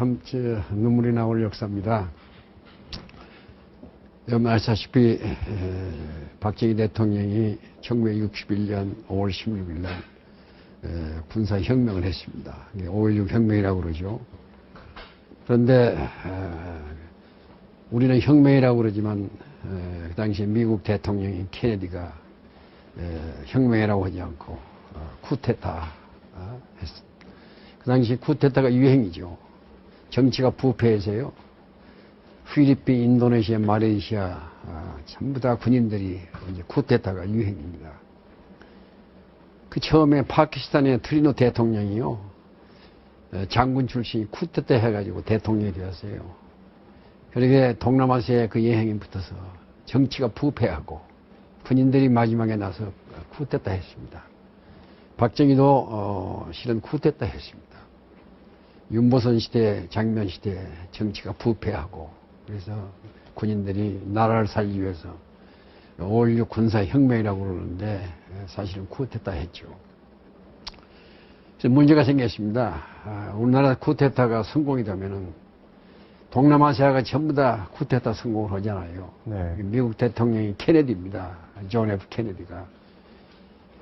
참 눈물이 나올 역사입니다. 여러분 아시다시피 박정희 대통령이 1961년 5월 16일 날 군사혁명을 했습니다. 5.16 혁명이라고 그러죠. 그런데 우리는 혁명이라고 그러지만 그 당시 미국 대통령인 케네디가 혁명이라고 하지 않고 쿠데타 했습니다. 그 당시 쿠데타가 유행이죠. 정치가 부패해서요. 필리핀, 인도네시아, 말레이시아 전부 다 군인들이 이제 쿠데타가 유행입니다. 그 처음에 파키스탄의 트리노 대통령이요. 장군 출신이 쿠데타 해가지고 대통령이 되었어요. 그렇게 동남아시아에 그 여행이 붙어서 정치가 부패하고 군인들이 마지막에 나서 쿠데타 했습니다. 박정희도 실은 쿠데타 했습니다. 윤보선 시대, 장면 시대 정치가 부패하고 그래서 군인들이 나라를 살기 위해서 5.16 군사혁명이라고 그러는데 사실은 쿠데타 했죠. 그래서 문제가 생겼습니다. 우리나라 쿠데타가 성공이 되면은 동남아시아가 전부 다 쿠데타 성공을 하잖아요. 네. 미국 대통령이 케네디입니다. 존 F 케네디가.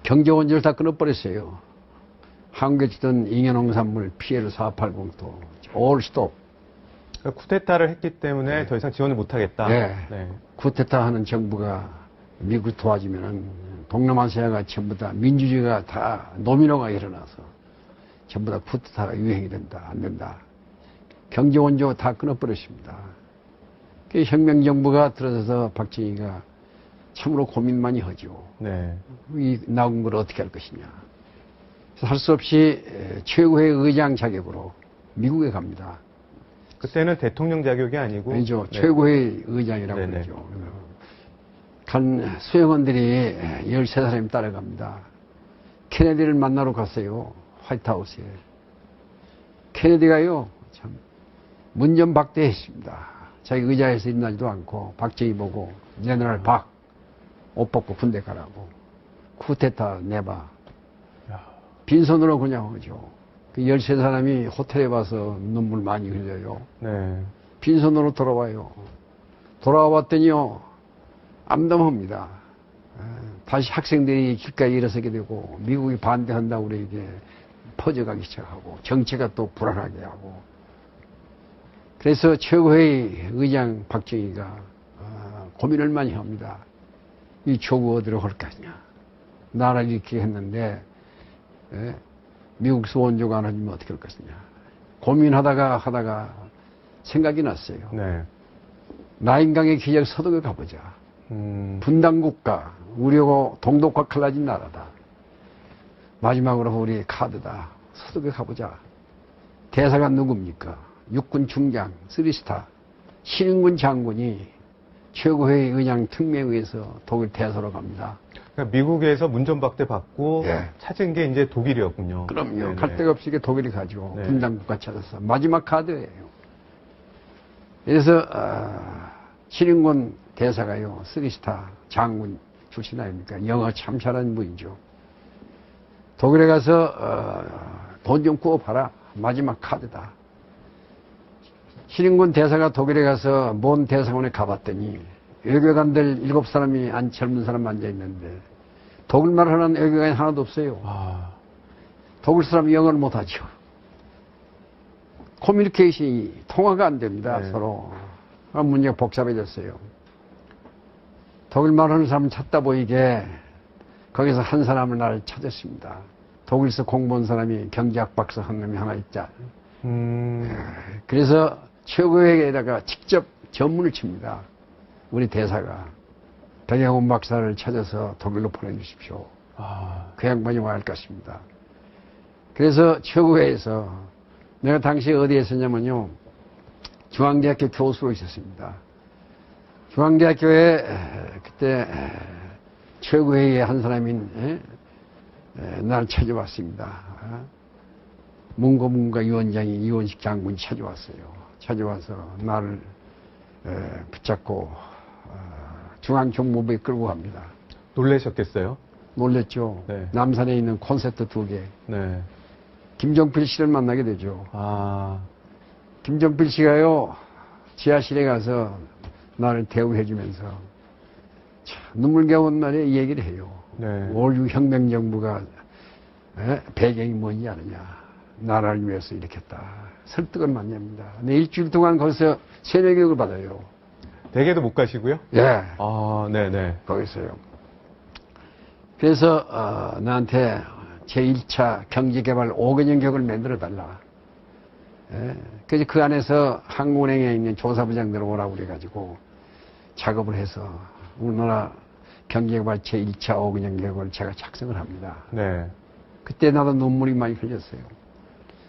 경제 원조를 다 끊어버렸어요. 한국에 주던 잉여농산물 PL 480도 all stop. 쿠데타를 했기 때문에 더 이상 지원을 못하겠다. 네. 쿠데타 하는 정부가 미국 도와주면은 동남아시아가 전부 다 민주주의가 다 노미노가 일어나서 전부 다 쿠데타가 유행이 된다. 안 된다. 경제 원조 다 끊어버렸습니다. 그 혁명정부가 들어서서 박정희가 참으로 고민 많이 하죠. 네. 이 나온 걸 어떻게 할 것이냐. 할 수 없이 최고의 의장 자격으로 미국에 갑니다. 그때는 대통령 자격이 아니고? 아니죠. 네. 최고의 의장이라고 그러죠. 간 수행원들이 13사람이 따라갑니다. 케네디를 만나러 갔어요. 화이트하우스에. 케네디가요, 참, 문전박대했습니다. 자기 의자에서 일어나지도 않고, 박정희 보고, 제너럴 박, 옷 벗고 군대 가라고. 쿠데타 내봐. 빈손으로 그냥 오죠. 그 13사람이 호텔에 와서 눈물 많이 흘려요. 네. 빈손으로 돌아와요. 돌아와 봤더니요, 암담합니다. 다시 학생들이 길가에 일어서게 되고, 미국이 반대한다고 그러게 퍼져가기 시작하고, 정치가 또 불안하게 하고. 그래서 최고의 의장 박정희가 고민을 많이 합니다. 이 조국 어디로 갈 거냐. 나라를 이렇게 했는데, 미국에서 원조가 안 해주면 어떻게 할 것이냐. 고민하다가 생각이 났어요. 네. 라인강의 기적 서독에 가보자. 분단국가, 우리하고 동독과 갈라진 나라다. 마지막으로 우리 카드다. 서독에 가보자. 대사가 누굽니까? 육군 중장, 3스타, 신인군 장군이 최고의 의장 특명에 의해서 독일 대사로 갑니다. 그러니까 미국에서 문전박대 받고 찾은 게 이제 독일이었군요. 그럼요. 네네. 갈 데가 없이 독일이 가죠. 네. 분단국가 찾아서. 마지막 카드예요. 그래서 신인군 대사가요. 3스타 장군 출신 아닙니까? 영어 참 잘하는 분이죠. 독일에 가서 돈 좀 구워봐라. 마지막 카드다. 신인군 대사가 독일에 가서 먼 대사관에 가봤더니 외교관들 7사람이 젊은 사람 앉아있는데 독일말을 하는 외교관이 하나도 없어요. 독일 사람이 영어를 못하죠. 커뮤니케이션이 통화가 안 됩니다. 네. 서로. 문제가 복잡해졌어요. 독일말 하는 사람을 찾다 보이게 거기서 한 사람을 나를 찾았습니다. 독일에서 공부한 사람이 경제학 박사 한 놈이 하나 있자. 그래서 최고에다가 직접 전문을 칩니다. 우리 대사가 백양훈 박사를 찾아서 독일로 보내주십시오. 그 양반이 와야 할 것입니다. 그래서 최고회에서 내가 당시에 어디에 있었냐면요. 중앙대학교 교수로 있었습니다. 중앙대학교에 그때 최고회의 한 사람인 나를 찾아왔습니다. 문고문과 위원장이 이원식 장군이 찾아왔어요. 찾아와서 나를 붙잡고 중앙정보부에 끌고 갑니다. 놀라셨겠어요? 놀랬죠. 네. 남산에 있는 콘서트 2개. 네. 김정필 씨를 만나게 되죠. 김정필 씨가요, 지하실에 가서 나를 대우해주면서 눈물겨운 말에 이 얘기를 해요. 네. 5.16 혁명정부가 배경이 뭔지 아느냐. 나라를 위해서 일으켰다. 설득을 많이 합니다. 근데 일주일 동안 거기서 세뇌교육을 받아요. 댁에도 못 가시고요? 예. 아, 네네. 거기서요. 그래서 나한테 제1차 경제개발 5억 년 계획을 만들어달라. 예. 그래서 그 안에서 한국은행에 있는 조사부장들 오라고 그래가지고 작업을 해서 우리나라 경제개발 제1차 5억 년 계획을 제가 작성을 합니다. 네. 그때 나도 눈물이 많이 흘렸어요.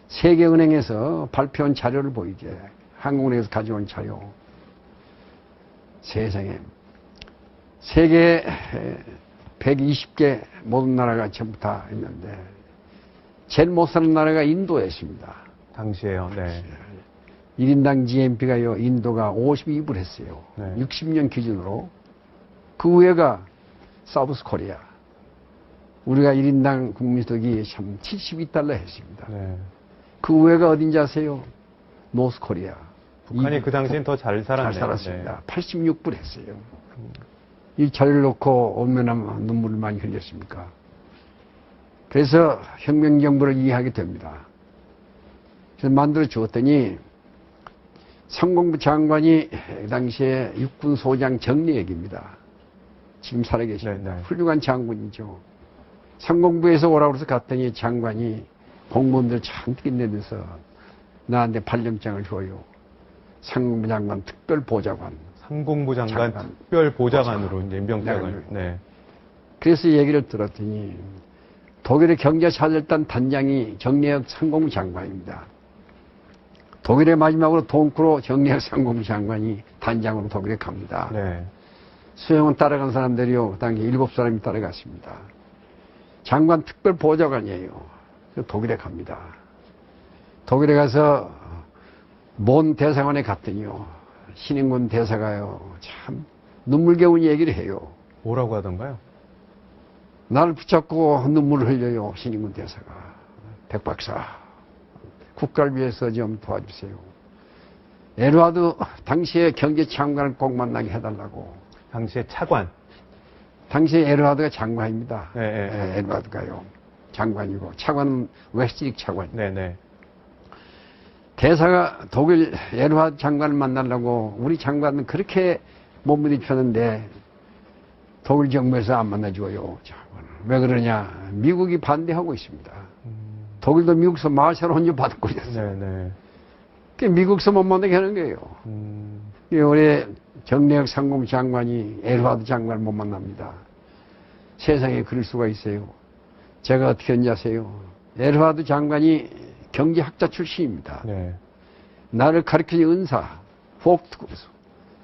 세계은행에서 발표한 자료를 보이게. 한국은행에서 가져온 자료. 세상에. 세계 120개 모든 나라가 전부 다 있는데 제일 못 사는 나라가 인도였습니다. 당시에요. 네. 1인당 GNP가요, 인도가 52불 했어요. 네. 60년 기준으로. 그 위에가 사우스 코리아. 우리가 1인당 국민소득이 참 72달러 했습니다. 네. 그 위에가 어딘지 아세요? 노스 코리아. 북한이 그 당시엔 더 잘 살았네요. 잘 살았습니다. 86불 했어요. 이 자료를 놓고 얼마나 눈물을 많이 흘렸습니까? 그래서 혁명정부를 이해하게 됩니다. 그래서 만들어 주었더니 상공부 장관이 당시에 육군소장 정리액입니다. 지금 살아계십니다. 네, 네. 훌륭한 장군이죠. 상공부에서 오라고 해서 갔더니 장관이 공무원들 잔뜩 내면서 나한테 발령장을 줘요. 상공부 장관 특별보좌관. 상공부 장관 장관. 특별보좌관으로 이제 임명장을. 네. 그래서 얘기를 들었더니 독일의 경제차절단 단장이 정리혁 상공부 장관입니다. 독일의 마지막으로 동크로 정리혁 상공부 장관이 단장으로 독일에 갑니다. 네. 수영은 따라간 사람들이요. 그 당시 7사람이 따라갔습니다. 장관 특별보좌관이에요. 독일에 갑니다. 독일에 가서 몬 대사관에 갔더니요. 신인군 대사가요. 참 눈물겨운 얘기를 해요. 뭐라고 하던가요? 나를 붙잡고 눈물을 흘려요. 신인군 대사가. 백 박사, 국가를 위해서 좀 도와주세요. 에드와드 당시에 경제장관을 꼭 만나게 해달라고. 당시에 차관. 당시에 에드와드가 장관입니다. 네, 네. 네, 에드와드가요. 장관이고 차관은 웨스트릭 차관. 네네. 대사가 독일 에드와드 장관을 만나려고 우리 장관은 그렇게 못 부딪혔는데 독일 정부에서 안 만나줘요. 장관을. 왜 그러냐? 미국이 반대하고 있습니다. 독일도 미국서 마샬 혼주 받고 있었어요. 네네. 미국서 못 만나게 하는 거예요. 우리 정례혁 상공부 장관이 에드와드 장관을 못 만납니다. 세상에 그럴 수가 있어요. 제가 어떻게 했는지 아세요? 에드와드 장관이 경제학자 출신입니다. 네. 나를 가르친 은사, 포크트 교수,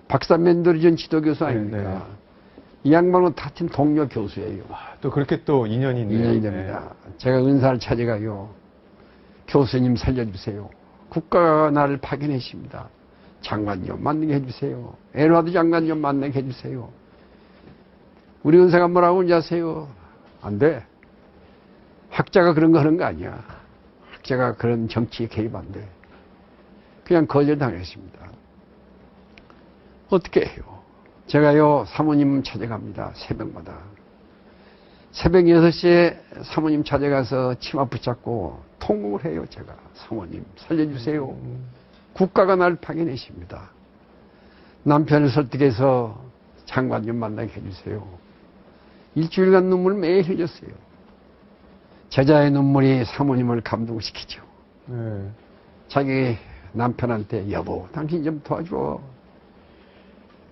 박사 멘토리전 지도교수 아닙니까? 네, 네. 이 양반은 같은 동료 교수예요. 또 그렇게 또 인연이 있네요. 인연이 됩니다. 제가 은사를 찾아가요. 교수님 살려주세요. 국가가 나를 파견했습니다. 장관 좀 만나게 해주세요. 에드와드 장관 좀 만나게 해주세요. 우리 은사가 뭐라고 하는지 아세요? 안 돼. 학자가 그런 거 하는 거 아니야. 학자가 그런 정치에 개입 안 돼. 그냥 거절당했습니다. 어떻게 해요? 제가요, 사모님 찾아갑니다. 새벽마다. 새벽 6시에 사모님 찾아가서 치마 붙잡고 통곡을 해요, 제가. 사모님, 살려주세요. 국가가 나를 파견했습니다. 남편을 설득해서 장관 좀 만나게 해주세요. 일주일간 눈물을 매일 흘렸어요. 제자의 눈물이 사모님을 감동시키죠. 네. 자기 남편한테 여보, 당신 좀 도와줘.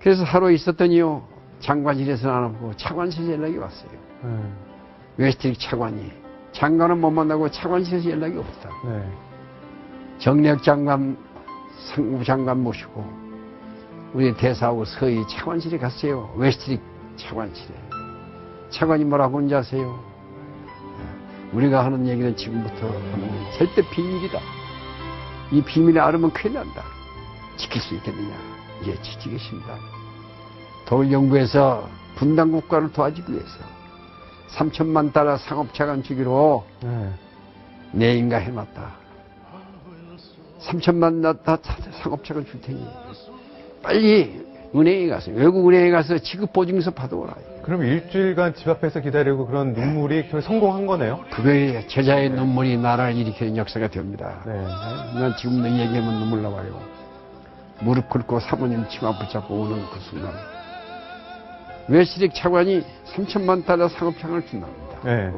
그래서 하루 있었더니요, 장관실에서는 안 오고 차관실에서 연락이 왔어요. 네. 웨스트릭 차관이. 장관은 못 만나고 차관실에서 연락이 없다. 네. 정례혁 장관, 상무 장관 모시고 우리 대사하고 서희 차관실에 갔어요. 웨스트릭 차관실에. 차관이 뭐라고 하는지 아세요? 우리가 하는 얘기는 지금부터 하는 절대 비밀이다. 이 비밀을 알으면 큰일 난다. 지킬 수 있겠느냐? 예, 지키겠습니다. 독일 정부에서 분단 국가를 도와주기 위해서 3천만 달러 상업자관 주기로 네. 내인가 해놨다. 3천만 다 상업차가 줄 테니 빨리 은행에 가서 외국 은행에 가서 지급보증서 받아오라. 그럼 일주일간 집 앞에서 기다리고 그런 눈물이 성공한 거네요? 그거에 제자의 눈물이 나라를 일으키는 역사가 됩니다. 네. 난 지금 너 얘기하면 눈물 나와요. 무릎 꿇고 사모님 치마 붙잡고 오는 그 순간. 외시릭 차관이 3천만 달러 상업창을 준답니다. 네.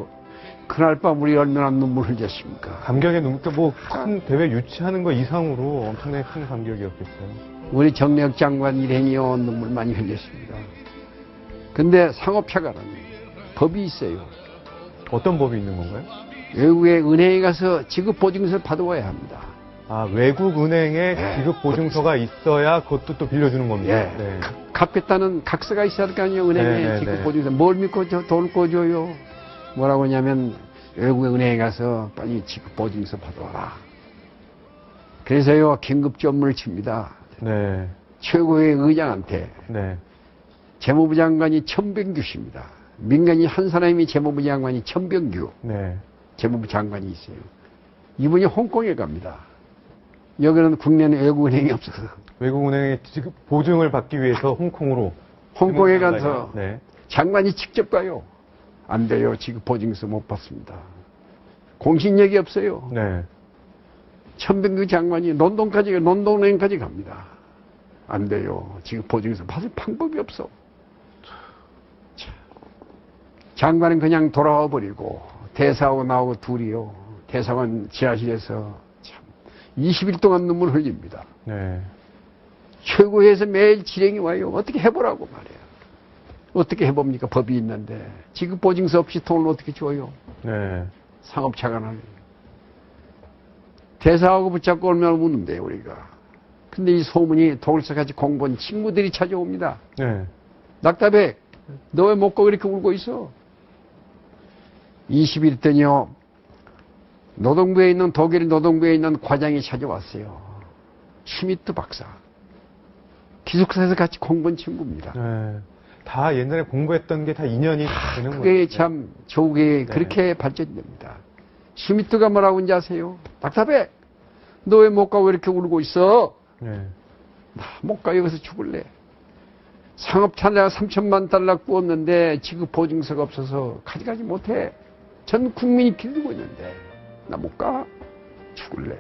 그날 밤 우리 얼마나 눈물 흘렸습니까? 감격의 눈물, 뭐, 큰 대회 유치하는 거 이상으로 엄청나게 큰 감격이었겠어요. 우리 정래혁 장관 일행이요, 눈물 많이 흘렸습니다. 근데 상업차가라는 법이 있어요. 어떤 법이 있는 건가요? 외국의 은행에 가서 지급보증서를 받아와야 합니다. 아, 외국 은행에 네. 지급 보증서가 있어야 그것도 또 빌려주는 겁니다. 예. 네. 갚겠다는 각서가 있어야 할 거 아니에요, 은행에. 네, 네, 지급보증서. 뭘 믿고 돈을 꿔줘요? 뭐라고 하냐면, 외국의 은행에 가서 빨리 지급보증서 받아와라. 그래서요, 긴급전문을 칩니다. 네. 최고의 의장한테 네. 재무부 장관이 천병규 씨입니다. 민간인 한 사람이 재무부 장관이 천병규 네. 재무부 장관이 있어요. 이분이 홍콩에 갑니다. 여기는 국내는 외국은행이 없어서 외국 은행에 지급 보증을 받기 위해서 홍콩으로. 홍콩에 가서 네. 장관이 직접 가요. 안 돼요. 지금 보증서 못 받습니다. 공신력이 없어요. 네. 천병규 장관이 런던은행까지 갑니다. 안 돼요. 지금 보증서 받을 방법이 없어. 장관은 그냥 돌아와 버리고 대사하고 나오고 둘이요. 대사관 지하실에서 참 20일 동안 눈물 흘립니다. 네. 최고에서 매일 지령이 와요. 어떻게 해보라고 말이에요. 어떻게 해봅니까? 법이 있는데. 지급 보증서 없이 돈을 어떻게 줘요? 네. 상업차관을. 대사하고 붙잡고 얼마나 우는데요, 우리가. 근데 이 소문이 독일서까지 공부한 친구들이 찾아옵니다. 네. 낙타백, 너 왜 못 가고 이렇게 울고 있어? 20일 때요, 노동부에 있는, 독일 노동부에 있는 과장이 찾아왔어요. 슈미트 박사. 기숙사에서 같이 공부한 친구입니다. 네. 다 옛날에 공부했던 게 다 인연이 되는 거예요. 그게 참 조국에 네. 그렇게 발전됩니다. 슈미트가 뭐라고 하는지 아세요? 낙타백, 너 왜 못 가고 이렇게 울고 있어? 네. 나 못 가, 여기서 죽을래. 상업차 내가 3천만 달러 구웠는데 지급 보증서가 없어서 가져가지 못해. 전 국민이 기다리고 있는데 나 못 가. 죽을래.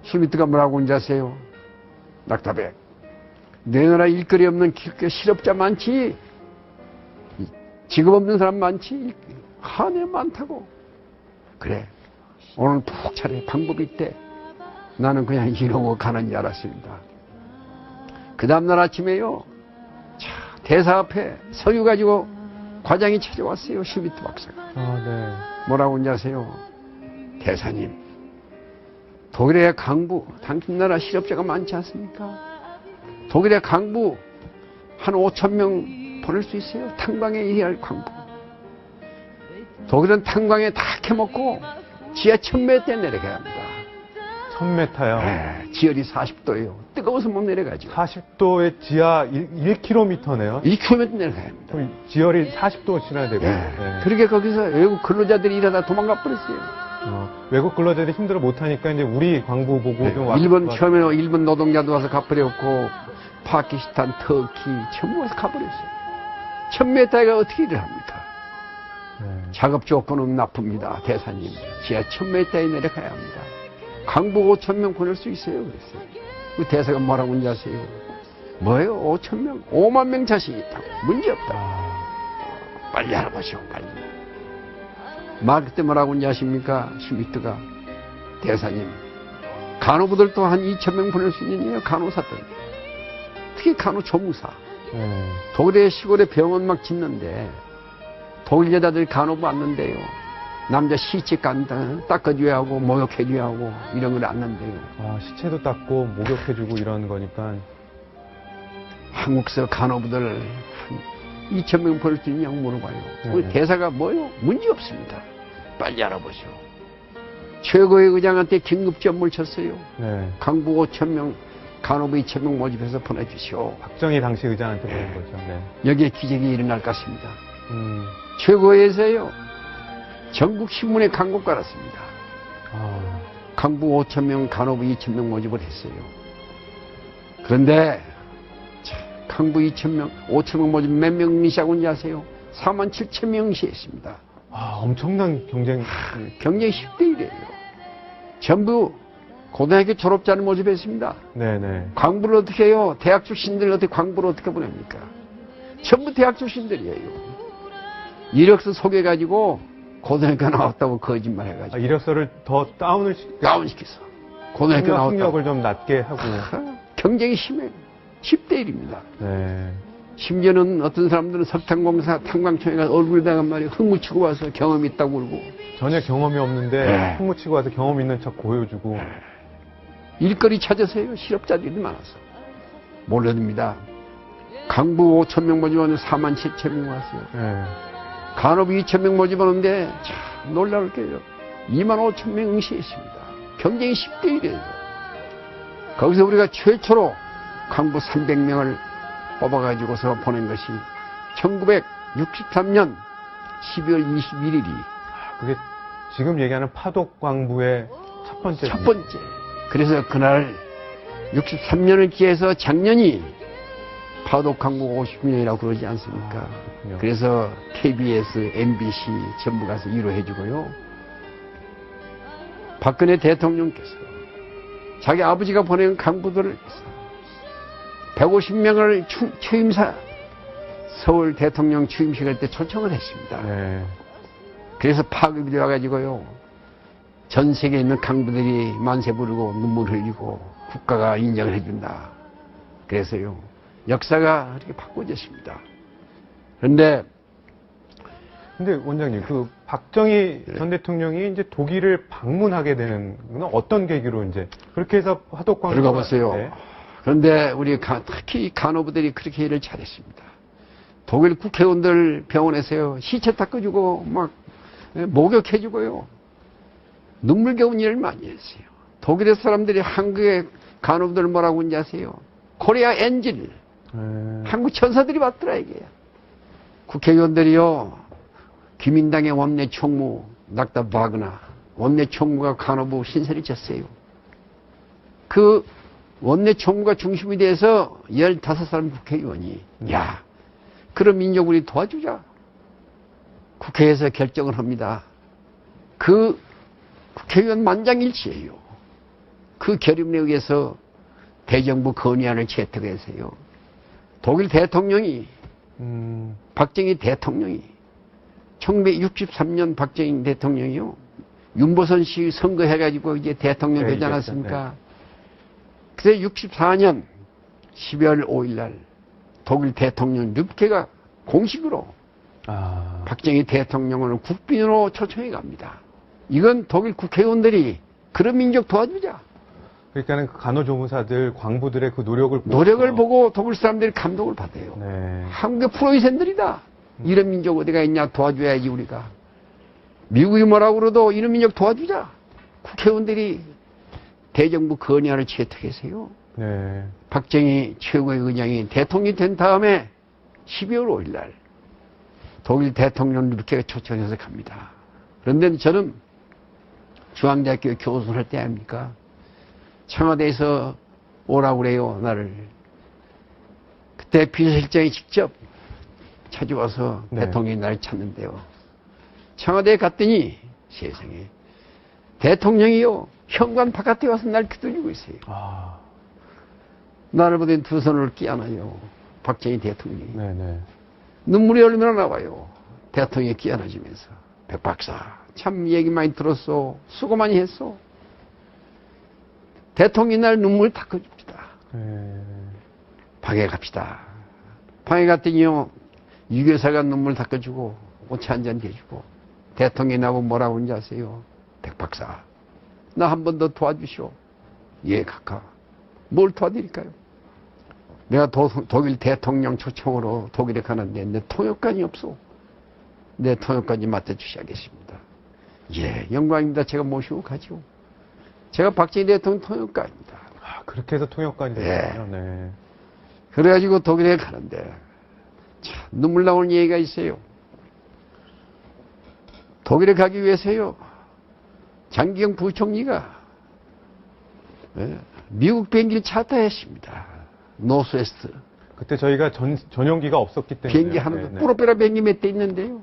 슈미트가 뭐라고 하는지 아세요? 낙타백, 내 나라 일거리 없는 실업자 많지? 직업 없는 사람 많지? 한해 많다고. 그래, 오늘 푹 차려. 방법이 있대. 나는 그냥 이러고 가는 줄 알았습니다. 그 다음날 아침에요, 대사 앞에 서류 가지고 과장이 찾아왔어요. 슈미트 박사가. 아, 네. 뭐라고 하는지 아세요? 대사님, 독일의 강부, 당신 나라 실업자가 많지 않습니까? 독일의 강부 한 5천 명 보낼 수 있어요. 탄광에 일할 강부. 독일은 탄광에 다 캐먹고 지하 1000m에 내려가야 합니다. 1000m요? 네, 지열이 40도예요. 뜨거워서 못 내려가죠. 40도의 지하 1km네요. 2km 내려가야 합니다. 그럼 지열이 40도 지나야 되고. 네. 네. 그렇게 거기서 외국 근로자들이 일하다 도망가 버렸어요. 외국 근로자들이 힘들어 못하니까 이제 우리 광부 보고 좀 일본 처음에는 일본 노동자도 와서 가버렸고 파키스탄, 터키 전부 와서 가버렸어요. 1000m가 어떻게 일을 합니까? 네. 작업 조건은 나쁩니다. 대사님, 지하 1000m에 내려가야 합니다. 강부 5,000명 보낼 수 있어요. 그랬어요. 그 대사가 뭐라고 하는지 아세요? 뭐예요? 5,000명? 5만 명 자신 있다고. 문제없다. 빨리 알아보시오. 빨리. 말 그때 뭐라고 하는지 아십니까? 슈미트가. 대사님, 간호부들도 한 2,000명 보낼 수 있느냐요? 간호사들. 특히 간호조무사. 독일의 시골에 병원 막 짓는데 독일 여자들 간호부 왔는데요. 남자 시체 닦아줘야 하고 목욕해줘야 하고 이런 걸 안는데요. 아, 시체도 닦고 목욕해주고 이런 거니까. 한국서 간호부들 한 2,000명 보낼 수 있냐고 물어봐요. 우리 대사가 뭐요? 문제 없습니다. 빨리 알아보시오. 최고의 의장한테 긴급 전무를 쳤어요. 네. 강부 5,000명, 간호부 2,000명 모집해서 보내주시오. 박정희 당시 의장한테 보낸 거죠. 네. 여기에 기적이 일어날 것 같습니다. 최고에서요, 전국 신문에 광고 깔았습니다. 강부 5,000명, 간호부 2,000명 모집을 했어요. 그런데 강부 2,000명, 5,000명 모집 몇 명 시작한지 아세요? 47,000명 시했습니다. 아, 엄청난 경쟁. 경쟁 10대 1이에요. 전부 고등학교 졸업자를 모집했습니다. 네네. 광부를 어떻게 해요? 대학 출신들 어떻게 광부를 어떻게 보냅니까? 전부 대학 출신들이에요. 이력서 소개해가지고 고등학교 나왔다고 거짓말 해가지고. 아, 이력서를 더 다운시켜서. 고등학교 나왔다고. 학력을 좀 낮게 하고. 경쟁이 심해요. 10대 1입니다. 네. 심지어는 어떤 사람들은 석탄공사 탄광청에 가서 얼굴 다간 말이 흙묻히고 와서 경험이 있다고 울고. 전혀 경험이 없는데 네. 흙묻히고 와서 경험 있는 척 보여주고. 일거리 찾으세요. 실업자들이 많아서. 몰라듭니다. 강부 5,000명 모집하는데 47,000명 왔어요. 네. 간호부 2,000명 모집하는데 참 놀라울 게요. 25,000명 응시했습니다. 경쟁이 10대 1이에요. 거기서 우리가 최초로 강부 300명을 뽑아가지고서 보낸 것이 1963년 12월 21일이 그게 지금 얘기하는 파독광부의 첫 번째. 첫 번째. 그래서 그날 63년을 기해서 작년이 파독광부 50년이라고 그러지 않습니까? 그래서 KBS, MBC 전부 가서 위로해주고요. 박근혜 대통령께서 자기 아버지가 보낸 강부들을 150명을 취임사 서울 대통령 취임식할 때 초청을 했습니다. 네. 그래서 파급이 되어가지고요. 전 세계에 있는 강부들이 만세 부르고 눈물 흘리고 국가가 인정을 해준다. 그래서요. 역사가 이렇게 바꿔졌습니다. 그런데 원장님, 그 박정희 전 대통령이 이제 독일을 방문하게 되는 건 어떤 계기로 이제 그렇게 해서 화독광부. 들어가 보세요. 네. 그런데 우리 특히 간호부들이 그렇게 일을 잘했습니다. 독일 국회의원들 병원에서요. 시체 닦아주고 막 목욕해주고요. 눈물겨운 일을 많이 했어요. 독일의 사람들이 한국의 간호부들 뭐라고 하는지 아세요? 코리아 엔젤. 한국 천사들이 왔더라 이게. 국회의원들이요. 기민당의 원내 총무 낙다 바그나 원내 총무가 간호부 신설이 졌어요. 그 원내 총무가 중심이 돼서 15사람 국회의원이 야 그럼 민족 우리 도와주자. 국회에서 결정을 합니다. 그 국회의원 만장일치예요. 그 결의문에 의해서 대정부 건의안을 채택해서요. 독일 대통령이 박정희 대통령이 1963년 박정희 대통령이요. 윤보선 씨 선거해가지고 이제 대통령 되지 않았습니까? 그래서 64년 12월 5일 날 독일 대통령 르브케가 공식으로 박정희 대통령을 국빈으로 초청해 갑니다. 이건 독일 국회의원들이 그런 민족 도와주자. 그러니까는 그 간호조무사들, 광부들의 그 노력을 보고 독일 사람들이 감동을 받아요. 네. 한국의 프로이센들이다. 이런 민족 어디가 있냐 도와줘야지 우리가. 미국이 뭐라고 그러도 이런 민족 도와주자. 국회의원들이 대정부 건의안을 채택해서요. 네. 박정희 최고의 의장이 대통령이 된 다음에 12월 5일 날 독일 대통령 르브케가 초청해서 갑니다. 그런데 저는 중앙대학교 교수를 할 때 아닙니까? 청와대에서 오라고 그래요, 나를. 그때 비서실장이 직접 찾아와서 네. 대통령이 나를 찾는데요. 청와대에 갔더니 세상에 대통령이요, 현관 바깥에 와서 날 기다리고 있어요. 나를 보더니 두 손을 끼안아요. 박정희 대통령이. 네네. 눈물이 얼마나 나와요. 대통령이 끼안아주면서. 백 박사, 참 얘기 많이 들었어. 수고 많이 했어. 대통령이 날 눈물 닦아줍시다. 방에 갑시다. 방에 갔더니요, 유교사가 눈물 닦아주고, 오차 한잔 대주고, 대통령이 나보고 뭐라고 하는지 아세요? 백 박사, 나 한 번 더 도와주시오. 예, 각하. 뭘 도와드릴까요? 내가 독일 대통령 초청으로 독일에 가는데 내 통역관이 없어. 내 통역관이 맡아주셔야겠습니다. 예, 영광입니다. 제가 모시고 가죠. 제가 박정희 대통령 통역관입니다. 그렇게 해서 통역관이 됐군요. 네. 그래가지고 독일에 가는데 참 눈물 나오는 얘기가 있어요. 독일에 가기 위해서요. 장기영 부총리가 예, 미국 비행기를 차타했습니다. 노스웨스트. 그때 저희가 전용기가 없었기 때문에. 비행기 하나도, 프로펠러 비행기 몇 대 있는데요.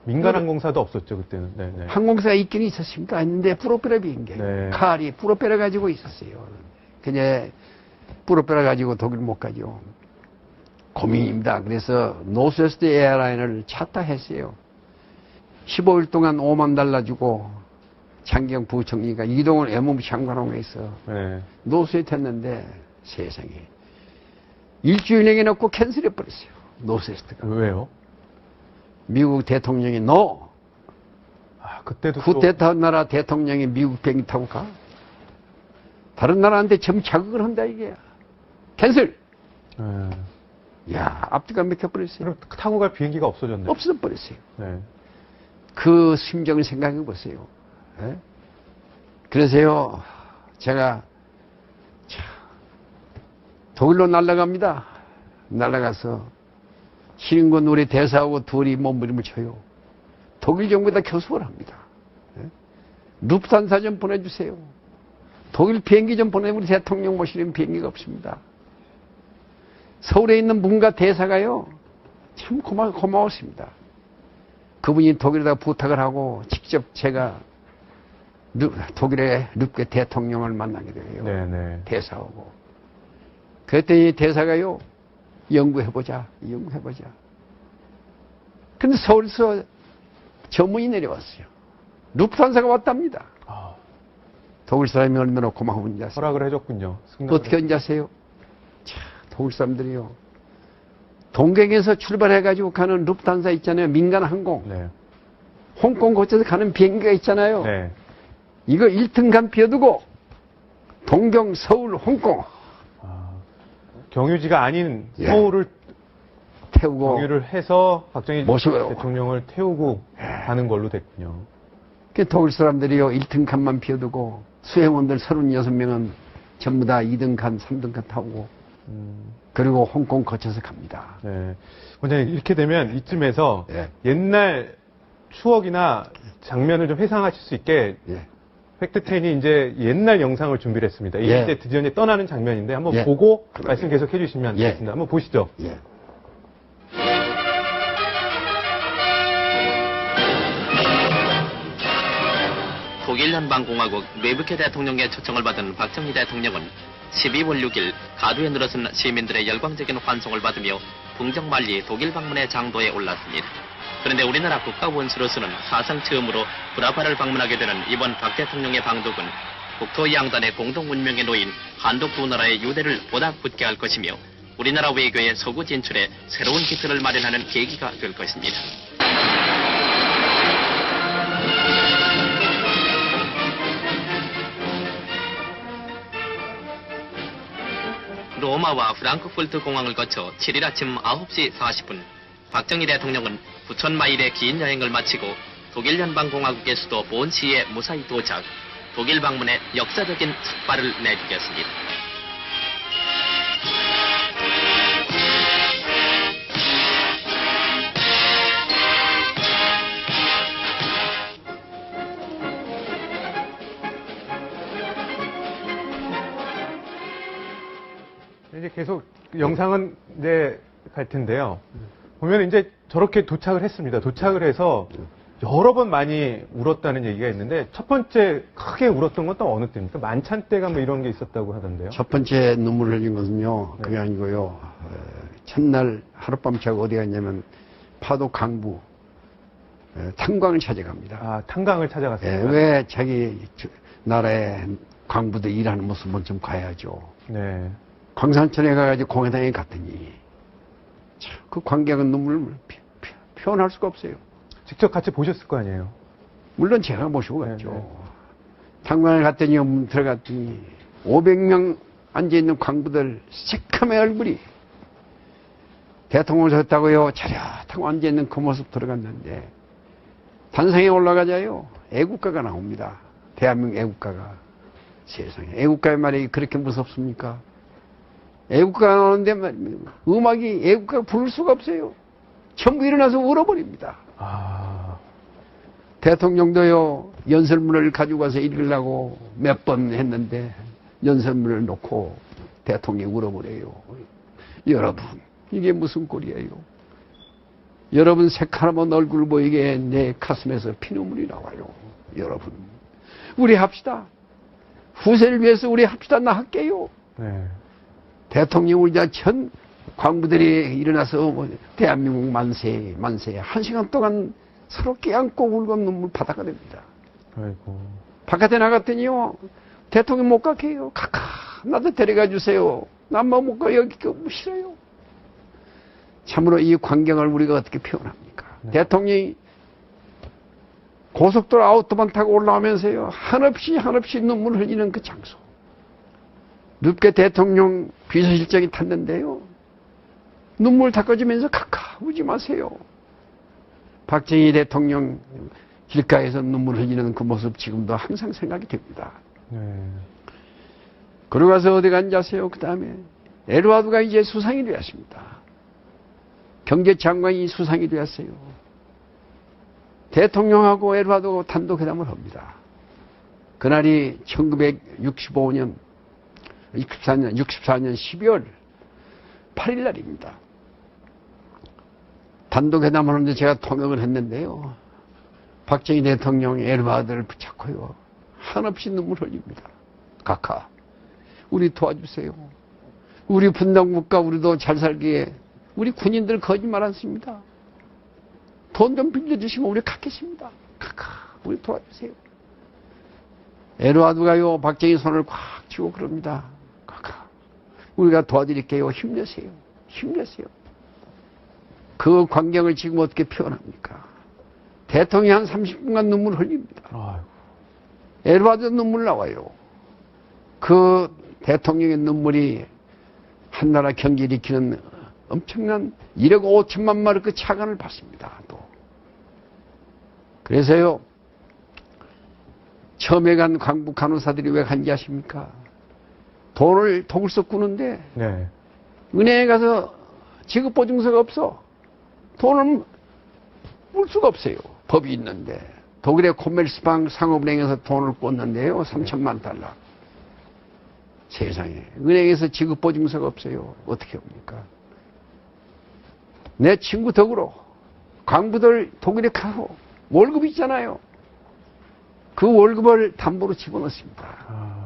민간 항공사도 없었죠, 그때는. 네네. 항공사가 있긴 있었습니다. 했는데, 프로펠러 비행기. 네. 칼이 프로펠러 가지고 있었어요. 그냥, 프로펠러 가지고 독일 못 가죠. 고민입니다. 그래서, 노스웨스트 에어라인을 차타했어요. 15일 동안 $50,000 주고, 장경 부총리가 이동을 MOB 장관홍에서 네. 노스웨스트 했는데, 세상에. 일주일 내에 놓고 캔슬해버렸어요. 노스웨스트가. 왜요? 미국 대통령이 너 그때도 쿠데타 나라 대통령이 미국 비행기 타고 가? 다른 나라한테 점 자극을 한다 이게. 캔슬. 야, 앞뒤가 막혀버렸어요. 그럼 타고 갈 비행기가 없어졌네요. 없어져버렸어요. 네. 그 심정을 생각해 보세요. 예? 그래서요, 제가 독일로 날아갑니다. 날아가서 시린군 우리 대사하고 둘이 몸부림을 쳐요. 독일 정부에다 교섭을 합니다. 예? 루프탄사 좀 보내주세요. 독일 비행기 좀 보내. 우리 대통령 모시는 비행기가 없습니다. 서울에 있는 문가 대사가요, 참 고마웠습니다. 그분이 독일에다 부탁을 하고 직접 제가 독일의 르께 대통령을 만나게 돼요. 네네. 대사하고. 그랬더니 대사가요, 연구해보자. 근데 서울에서 전문이 내려왔어요. 루프탄사가 왔답니다. 독일 사람이 얼마나 고마운지 아세요? 허락을 해줬군요. 어떻게 한지 아세요? 자, 독일 사람들이요. 동경에서 출발해가지고 가는 루프탄사 있잖아요. 민간 항공. 네. 홍콩 거쳐서 가는 비행기가 있잖아요. 네. 이거 1등간 비워두고 동경, 서울, 홍콩. 경유지가 아닌 서울을 태우고 경유를 해서 박정희 모셔요. 대통령을 태우고 가는 걸로 됐군요. 그 독일 사람들이요, 1등간만 비워두고 수행원들 36명은 전부 다 2등간, 3등간 타고 그리고 홍콩 거쳐서 갑니다. 네. 원장님, 이렇게 되면 이쯤에서 예. 옛날 추억이나 장면을 좀 회상하실 수 있게 예. 팩트10이 이제 옛날 영상을 준비를 했습니다. 이게 예. 이제 드디어 이제 떠나는 장면인데 한번 예. 보고 말씀 계속 해주시면 예. 되겠습니다. 한번 보시죠. 예. 독일 연방공화국 뇌부케 대통령의 초청을 받은 박정희 대통령은 12월 6일 가두에 늘어선 시민들의 열광적인 환송을 받으며 풍정만리 독일 방문의 장도에 올랐습니다. 그런데 우리나라 국가원수로서는 사상 처음으로 브라바를 방문하게 되는 이번 박 대통령의 방독은 국토 양단의 공동 운명에 놓인 한독 두 나라의 유대를 보다 굳게 할 것이며 우리나라 외교의 서구 진출에 새로운 기틀을 마련하는 계기가 될 것입니다. 로마와 프랑크푸르트 공항을 거쳐 7일 아침 9시 40분 박정희 대통령은 9,000마일의 긴 여행을 마치고 독일 연방공화국의 수도 본시에 무사히 도착, 독일 방문에 역사적인 삭발을 내디뎠습니다. 이제 계속 영상은 이제 갈 텐데요. 보면 이제 저렇게 도착을 했습니다. 도착을 해서 여러 번 많이 울었다는 얘기가 있는데 첫 번째 크게 울었던 건 또 어느 때입니까? 만찬 때가 뭐 이런 게 있었다고 하던데요. 첫 번째 눈물을 흘린 것은요, 그게 아니고요. 첫날 하룻밤 자고 어디 갔냐면 파도 강부 탄광을 찾아갑니다. 아, 탄광을 찾아갔어요. 왜 자기 나라의 광부들 일하는 모습을 좀 가야죠. 네. 광산천에 가가지고 공회당에 갔더니 참, 그 관객은 눈물을 표현할 수가 없어요. 직접 같이 보셨을 거 아니에요? 물론 제가 모시고 갔죠. 네. 탄광을 갔더니 들어갔더니 500명 앉아있는 광부들 새카매 얼굴이 대통령을 섰다고요. 차렷하고 앉아있는 그 모습 들어갔는데 단상에 올라가자요. 애국가가 나옵니다. 대한민국 애국가가. 세상에. 애국가의 말이 그렇게 무섭습니까? 애국가가 나오는데 음악이 애국가가 부를 수가 없어요. 전부 일어나서 울어버립니다. 아. 대통령도요, 연설문을 가지고 가서 읽으려고 몇 번 했는데 연설문을 놓고 대통령이 울어버려요. 여러분, 이게 무슨 꼴이에요? 여러분 새카만 얼굴 보이게 내 가슴에서 피눈물이 나와요. 여러분, 우리 합시다. 후세를 위해서 우리 합시다. 나 할게요. 네. 대통령 울자 전 광부들이 일어나서 대한민국 만세, 만세. 1시간 동안 서로 껴안고 울고 눈물 바다가 됩니다. 아이고. 바깥에 나갔더니요, 대통령 못 가게 해요. 카카, 나도 데려가 주세요. 난 뭐 못 가, 여기 싫어요. 참으로 이 광경을 우리가 어떻게 표현합니까? 네. 대통령이 고속도로 아우토반 타고 올라오면서요, 한없이 눈물 흘리는 그 장소. 눕게 대통령 비서실장이 탔는데요, 눈물 닦아주면서 카카, 우지 마세요. 박정희 대통령 길가에서 눈물 흘리는 그 모습 지금도 항상 생각이 됩니다. 네. 그러고 가서 어디 간지 아세요? 그 다음에 에드와드가 이제 수상이 되었습니다. 경제장관이 수상이 되었어요. 대통령하고 에드와드가 단독회담을 합니다. 그날이 1964년 12월 8일 날입니다. 단독회담을 하는데 제가 통역을 했는데요. 박정희 대통령이 에드와드를 붙잡고요, 한없이 눈물 흘립니다. 카카, 우리 도와주세요. 우리 분단국가 우리도 잘 살기에 우리 군인들 거짓말 안 씁니다. 돈 좀 빌려주시면 우리 갖겠습니다. 카카, 우리 도와주세요. 에드와드가요, 박정희 손을 꽉 쥐고 그럽니다. 카카, 우리가 도와드릴게요. 힘내세요. 힘내세요. 그 광경을 지금 어떻게 표현합니까? 대통령이 한 30분간 눈물 흘립니다. 아이고. 에드와드 눈물 나와요. 그 대통령의 눈물이 한나라 경기를 일으키는 엄청난 1억 5천만 마르크 차관을 받습니다. 또. 그래서요, 처음에 간 광부 간호사들이 왜 간지 아십니까? 돈을 독을서 꾸는데, 네. 은행에 가서 지급보증서가 없어. 돈을 물 수가 없어요. 법이 있는데. 독일의 코메르스방 상업은행에서 돈을 꿨는데요, 3천만 달러. 세상에. 은행에서 지급보증서가 없어요. 어떻게 합니까? 내 친구 덕으로 광부들 독일에 가고 월급 있잖아요. 그 월급을 담보로 집어넣습니다.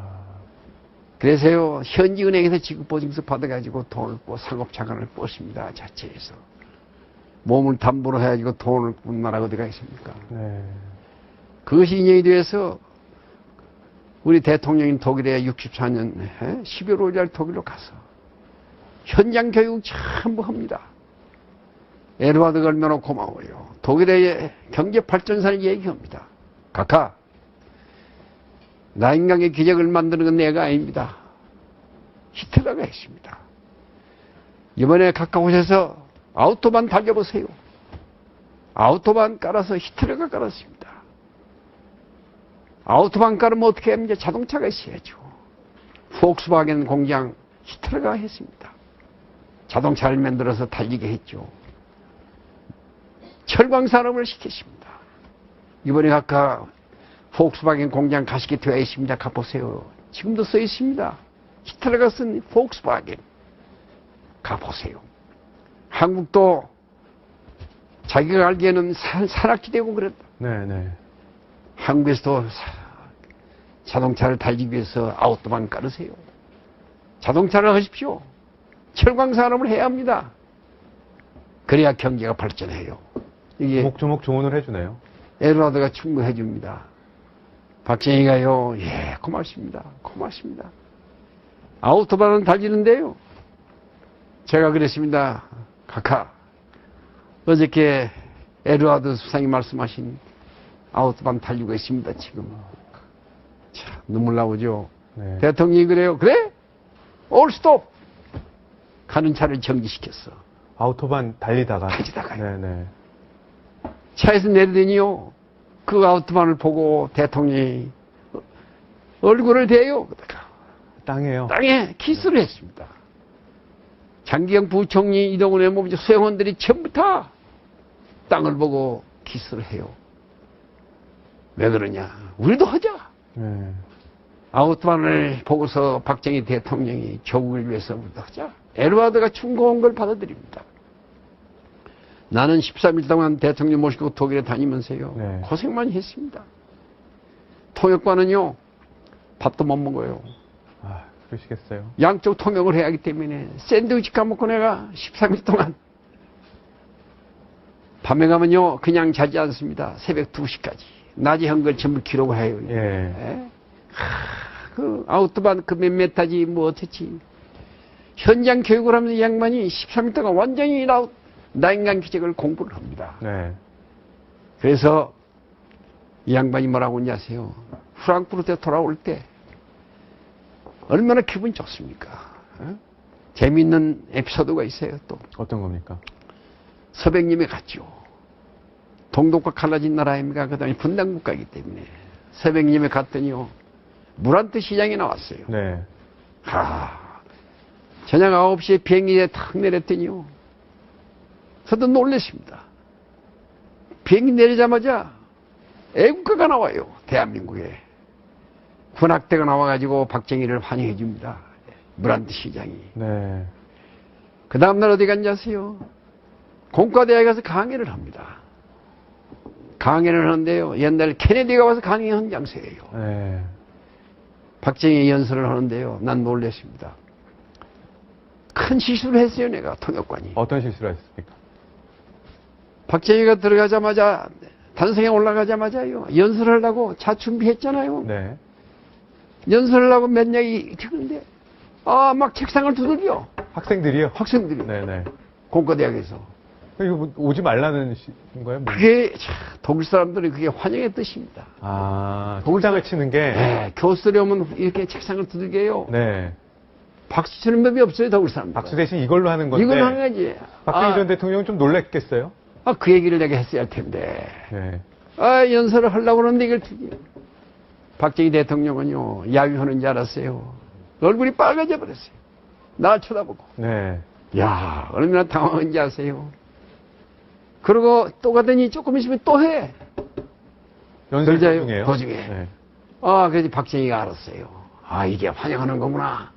그래서요, 현지 은행에서 지급보증서 받아가지고 돈을 꿔 상업자산을 꿨습니다. 자체에서. 몸을 담보로 해가지고 돈을 꾼 나라가 어디가 있습니까? 네. 그것이 인연이 돼서 우리 대통령인 독일에 64년 12월 5일 독일로 가서 현장 교육 전부 합니다. 에드와드가 얼마나 고마워요. 독일의 경제 발전사를 얘기합니다. 카카, 나인강의 기적을 만드는 건 내가 아닙니다. 히틀러가 했습니다. 이번에 카카 오셔서 아우토반 달려보세요. 아우토반 깔아서 히틀러가 깔았습니다. 아우토반 깔으면 어떻게 하면 이제 자동차가 있어야죠. 폭스바겐 공장 히틀러가 했습니다. 자동차를 만들어서 달리게 했죠. 철광산업을 시켰습니다. 이번에 아까 폭스바겐 공장 가시게 되어 있습니다. 가보세요. 지금도 써 있습니다. 히틀러가 쓴 폭스바겐. 가보세요. 한국도 자기가 알기에는 산악지대고 그랬다. 네네. 한국에서도 자동차를 달리기 위해서 아우토반 깔으세요. 자동차를 하십시오. 철광산업을 해야 합니다. 그래야 경제가 발전해요. 이게 조목조목 조언을 해주네요. 에드와드가 충분해 줍니다. 박정희가요, 예, 고맙습니다. 고맙습니다. 아우토반은 달리는데요, 제가 그랬습니다. 카카, 어저께 에드와드 수상이 말씀하신 아우토반 달리고 있습니다. 지금. 참, 눈물 나오죠. 네. 대통령이 그래요. 그래? 올 스톱! 가는 차를 정지시켰어. 아우토반 달리다가. 네네. 차에서 내리더니요, 그 아우토반을 보고 대통령이 얼굴을 대요. 땅에요. 땅에 키스를 했습니다. 장기영 부총리, 이동훈 외무부 수행원들이 전부 다 땅을 보고 키스를 해요. 왜 그러냐? 우리도 하자. 네. 아우트만을 보고서 박정희 대통령이 조국을 위해서부터 하자. 에드와드가 충고한 걸 받아들입니다. 나는 13일 동안 대통령 모시고 독일에 다니면서요. 네. 고생 많이 했습니다. 통역과는요. 밥도 못 먹어요. 아, 그러시겠어요. 양쪽 통역을 해야 하기 때문에 샌드위치 까먹고 내가 13일 동안 밤에 가면요. 그냥 자지 않습니다. 새벽 2시까지. 낮에 한 걸 전부 기록을 해요. 예. 예? 그 아우토반 그 몇몇 타지 뭐 어떻지. 현장 교육을 하면서 이 양반이 13일 동안 완전히 나인간 기적을 공부를 합니다. 네. 그래서 이 양반이 뭐라고 하냐 아세요? 프랑크푸르트에 돌아올 때 얼마나 기분이 좋습니까? 어? 재미있는 에피소드가 있어요. 또 어떤 겁니까? 서백님이 갔죠. 동독과 갈라진 나라입니까? 그 다음에 분단국가이기 때문에 서백님이 갔더니요. 무란트 시장에 나왔어요. 네. 저녁 9시에 비행기에 탁 내렸더니요. 저도 놀랐습니다. 비행기 내리자마자 애국가가 나와요. 대한민국에. 군악대가 나와가지고 박정희를 환영해 줍니다. 무란트 시장이. 네. 그 다음날 어디 갔냐 하세요? 공과대학에 가서 강의를 합니다. 강의를 하는데요. 옛날 케네디가 와서 강의한 장소예요. 네. 박정희 연설을 하는데요. 난 놀랐습니다. 큰 실수를 했어요. 내가 통역관이. 어떤 실수를 하셨습니까? 박정희가 들어가자마자 단성에 올라가자마자요. 연설하려고 차 준비했잖아요. 네. 연설하려고 몇 명이 찍는데 막 책상을 두들겨. 학생들이요? 학생들이. 네네. 공과대학에서. 이거 뭐 오지 말라는 거예요? 뭐. 그게 독일 사람들이 그게 환영의 뜻입니다. 아, 독장을 치는 게. 네, 교수들이 오면 이렇게 책상을 두들겨요. 네. 박수 치는 법이 없어요, 독일 사람들. 박수 대신 이걸로 하는 건데. 이걸 하는 거지. 박정희 전 대통령은 좀 놀랬겠어요? 그 얘기를 내가 했어야 할 텐데. 네. 연설을 하려고 그러는데 이걸 박정희 대통령은요, 야유하는 줄 알았어요. 얼굴이 빨개져 버렸어요. 날 쳐다보고. 네. 야, 얼마나 당황한지 아세요? 그리고 또 가더니 조금 있으면 또 해. 연설 그러자요, 도중에요? 도중에. 네. 그래서 박정희가 알았어요. 이게 환영하는 거구나.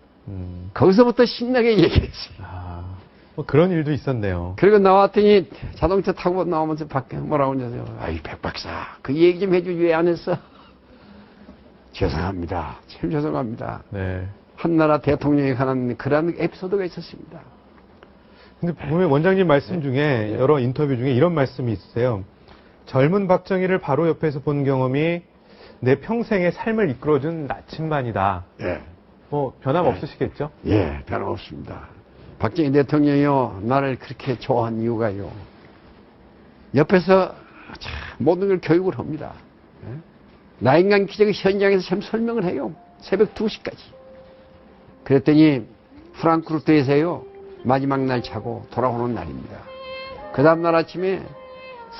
거기서부터 신나게 얘기했어요. 뭐 그런 일도 있었네요. 그리고 나왔더니 자동차 타고 나오면서 밖에 뭐라고 하냐고요. 백 박사, 그 얘기 좀 해주지 왜 안 했어? 죄송합니다. 참 죄송합니다. 네. 한나라 대통령에 관한 그런 에피소드가 있었습니다. 근데 보면 원장님 말씀 중에 여러 인터뷰 중에 이런 말씀이 있으세요. 젊은 박정희를 바로 옆에서 본 경험이 내 평생의 삶을 이끌어준 나침반이다. 예. 뭐 변함없으시겠죠? 예, 변함없습니다. 박정희 대통령이요, 나를 그렇게 좋아한 이유가요. 옆에서 참 모든 걸 교육을 합니다. 예? 나인간 기적의 현장에서 참 설명을 해요. 새벽 2시까지. 그랬더니 프랑크푸르트에서요, 마지막 날 자고 돌아오는 날입니다. 그 다음날 아침에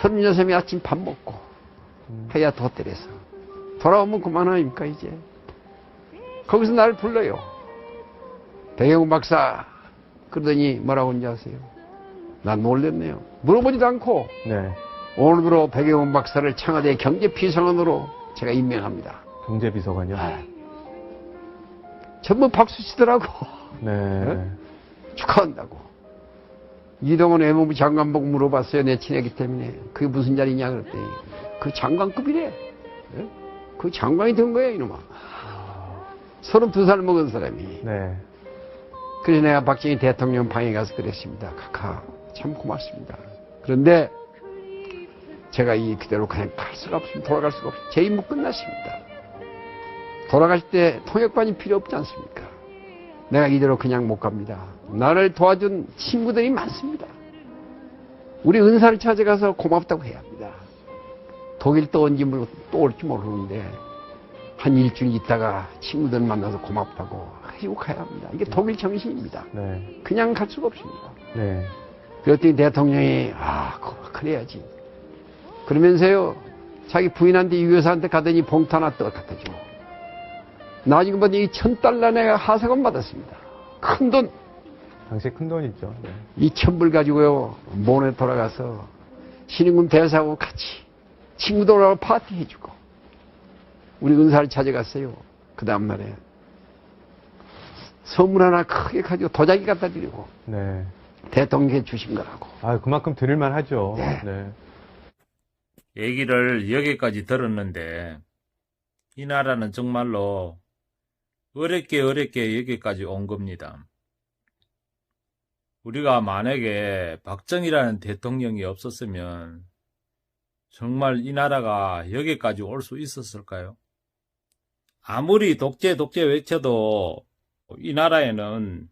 36이 아침 밥 먹고 해야 호텔에서 돌아오면 그만 아닙니까 이제. 거기서 나를 불러요. 백영훈 박사. 그러더니 뭐라고 하는지 아세요? 난 놀랬네요. 물어보지도 않고 네. 오늘부로 백영훈 박사를 청와대 경제비서관으로 제가 임명합니다. 경제비서관이요? 전부 박수 치더라고. 네. 네? 축하한다고. 이동원 외무부 장관 보고 물어봤어요. 내 친애기 때문에. 그게 무슨 자리냐 그랬더니 그 장관급이래. 네? 그 장관이 된 거예요 이놈아. 32살 먹은 사람이. 네. 그래서 내가 박정희 대통령 방에 가서 그랬습니다. 카카 참 고맙습니다. 그런데 제가 이 그대로 그냥 갈 수가 없습니다. 돌아갈 수가 없습니다. 제 임무 끝났습니다. 돌아가실 때 통역반이 필요 없지 않습니까? 내가 이대로 그냥 못 갑니다. 나를 도와준 친구들이 많습니다. 우리 은사를 찾아가서 고맙다고 해야 합니다. 독일 또 온지 또 올지 모르는데 한 일주일 있다가 친구들 만나서 고맙다고 해주고 가야 합니다. 이게 독일 정신입니다. 네. 그냥 갈 수가 없습니다. 네. 그랬더니 대통령이 그래야지. 그러면서요 자기 부인한테 유여사한테 가더니 봉투 하나 또 갖다 줘. 나중에 보니 1,000달러 내가 하사금 받았습니다. 큰 돈. 당시에 큰 돈이죠. 네. 2,000불 가지고요 몬에 돌아가서 신인군 대사하고 같이 친구들하고 파티 해주고 우리 은사를 찾아갔어요. 그 다음날에 선물 하나 크게 가지고 도자기 갖다 드리고 네. 대통령께 주신 거라고. 아, 그만큼 드릴만 하죠. 네. 네. 얘기를 여기까지 들었는데 이 나라는 정말로 어렵게 여기까지 온 겁니다. 우리가 만약에 박정희라는 대통령이 없었으면 정말 이 나라가 여기까지 올 수 있었을까요? 아무리 독재 외쳐도 이 나라에는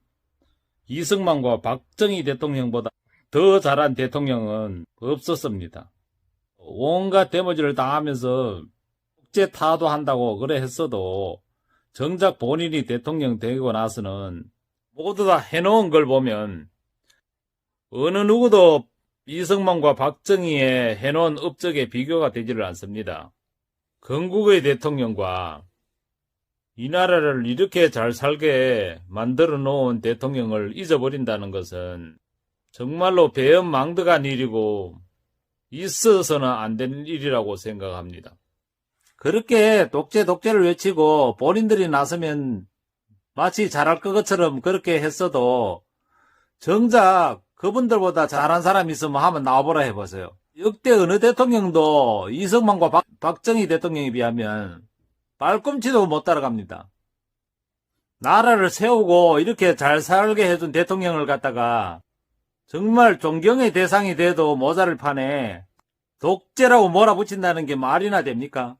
이승만과 박정희 대통령보다 더 잘한 대통령은 없었습니다. 온갖 데모지를 당하면서 국제 타도한다고 그래 했어도 정작 본인이 대통령 되고 나서는 모두 다 해놓은 걸 보면 어느 누구도 이승만과 박정희의 해놓은 업적에 비교가 되지를 않습니다. 건국의 대통령과 이 나라를 이렇게 잘 살게 만들어 놓은 대통령을 잊어버린다는 것은 정말로 배은망덕한 일이고 있어서는 안 되는 일이라고 생각합니다. 그렇게 독재를 외치고 본인들이 나서면 마치 잘할 것처럼 그렇게 했어도 정작 그분들보다 잘한 사람이 있으면 한번 나와보라 해보세요. 역대 어느 대통령도 이승만과 박정희 대통령에 비하면 발꿈치도 못 따라갑니다. 나라를 세우고 이렇게 잘 살게 해준 대통령을 갖다가 정말 존경의 대상이 돼도 모자를 파네 독재라고 몰아붙인다는 게 말이나 됩니까?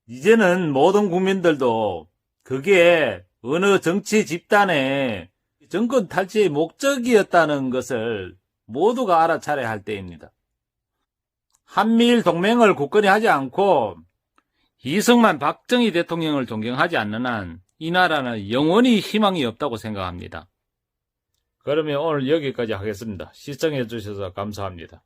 이제는 모든 국민들도 그게 어느 정치 집단의 정권 탈취의 목적이었다는 것을 모두가 알아차려야 할 때입니다. 한미일 동맹을 굳건히 하지 않고 이승만, 박정희 대통령을 존경하지 않는 한 이 나라는 영원히 희망이 없다고 생각합니다. 그러면 오늘 여기까지 하겠습니다. 시청해 주셔서 감사합니다.